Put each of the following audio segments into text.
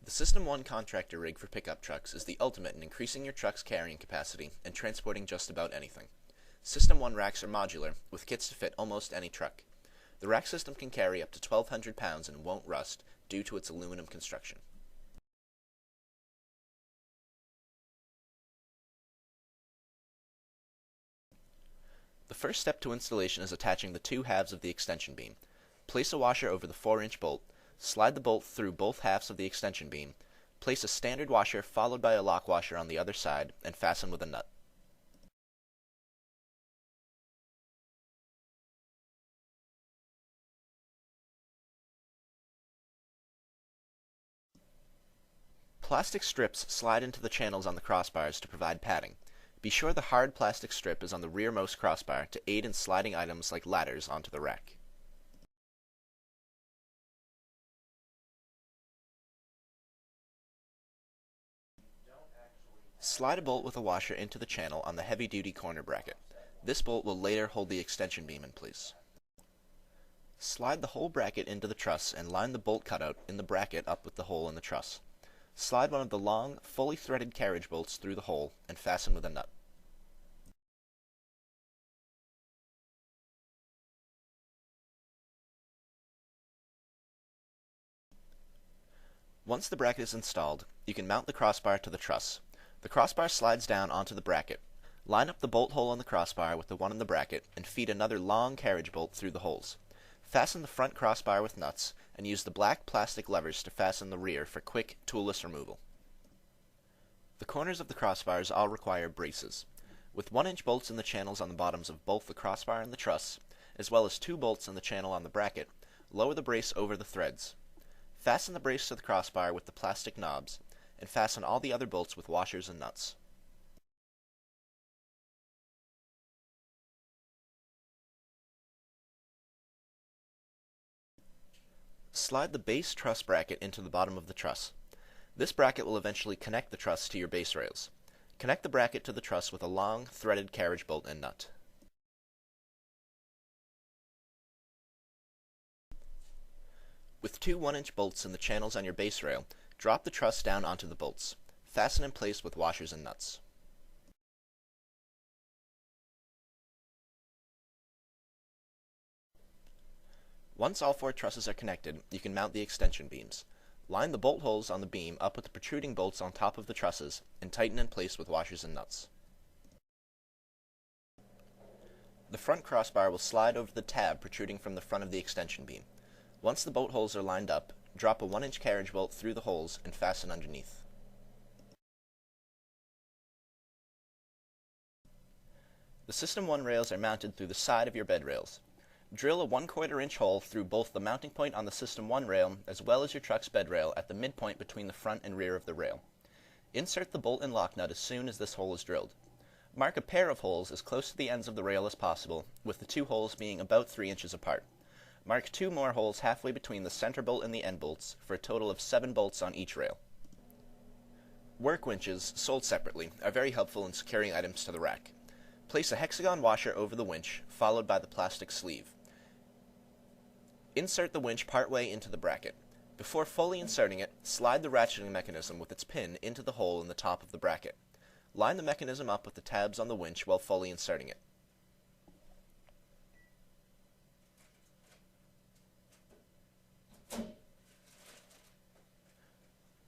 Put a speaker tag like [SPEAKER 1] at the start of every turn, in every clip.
[SPEAKER 1] The System One Contractor Rig for pickup trucks is the ultimate in increasing your truck's carrying capacity and transporting just about anything. System One racks are modular, with kits to fit almost any truck. The rack system can carry up to 1,200 pounds and won't rust due to its aluminum construction. The first step to installation is attaching the two halves of the extension beam. Place a washer over the 4-inch bolt, slide the bolt through both halves of the extension beam, place a standard washer followed by a lock washer on the other side, and fasten with a nut. Plastic strips slide into the channels on the crossbars to provide padding. Be sure the hard plastic strip is on the rearmost crossbar to aid in sliding items like ladders onto the rack. Slide a bolt with a washer into the channel on the heavy-duty corner bracket. This bolt will later hold the extension beam in place. Slide the whole bracket into the truss and line the bolt cutout in the bracket up with the hole in the truss. Slide one of the long, fully threaded carriage bolts through the hole and fasten with a nut. Once the bracket is installed, you can mount the crossbar to the truss. The crossbar slides down onto the bracket. Line up the bolt hole on the crossbar with the one in the bracket and feed another long carriage bolt through the holes. Fasten the front crossbar with nuts and use the black plastic levers to fasten the rear for quick, toolless removal. The corners of the crossbars all require braces. With 1-inch bolts in the channels on the bottoms of both the crossbar and the truss, as well as 2 bolts in the channel on the bracket, lower the brace over the threads. Fasten the brace to the crossbar with the plastic knobs, and fasten all the other bolts with washers and nuts. Slide the base truss bracket into the bottom of the truss. This bracket will eventually connect the truss to your base rails. Connect the bracket to the truss with a long, threaded carriage bolt and nut. With 2 1-inch bolts in the channels on your base rail, drop the truss down onto the bolts. Fasten in place with washers and nuts. Once all 4 trusses are connected, you can mount the extension beams. Line the bolt holes on the beam up with the protruding bolts on top of the trusses, and tighten in place with washers and nuts. The front crossbar will slide over the tab protruding from the front of the extension beam. Once the bolt holes are lined up, drop a 1-inch carriage bolt through the holes and fasten underneath. The System One rails are mounted through the side of your bed rails. Drill a 1/4-inch hole through both the mounting point on the System One rail as well as your truck's bed rail at the midpoint between the front and rear of the rail. Insert the bolt and lock nut as soon as this hole is drilled. Mark a pair of holes as close to the ends of the rail as possible, with the 2 holes being about 3 inches apart. Mark 2 more holes halfway between the center bolt and the end bolts, for a total of 7 bolts on each rail. Work winches, sold separately, are very helpful in securing items to the rack. Place a hexagon washer over the winch, followed by the plastic sleeve. Insert the winch partway into the bracket. Before fully inserting it, slide the ratcheting mechanism with its pin into the hole in the top of the bracket. Line the mechanism up with the tabs on the winch while fully inserting it.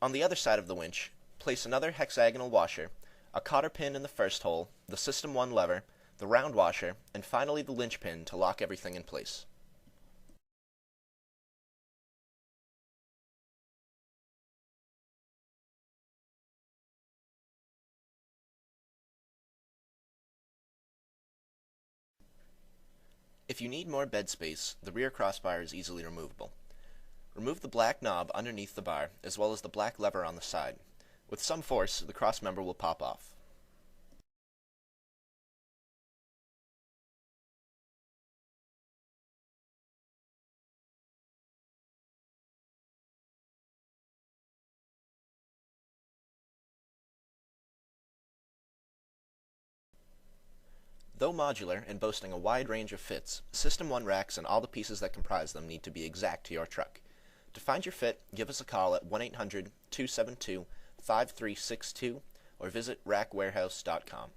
[SPEAKER 1] On the other side of the winch, place another hexagonal washer, a cotter pin in the first hole, the System One lever, the round washer, and finally the linch pin to lock everything in place. If you need more bed space, the rear crossbar is easily removable. Remove the black knob underneath the bar, as well as the black lever on the side. With some force, the cross member will pop off. Though modular and boasting a wide range of fits, System One racks and all the pieces that comprise them need to be exact to your truck. To find your fit, give us a call at 1-800-272-5362 or visit rackwarehouse.com.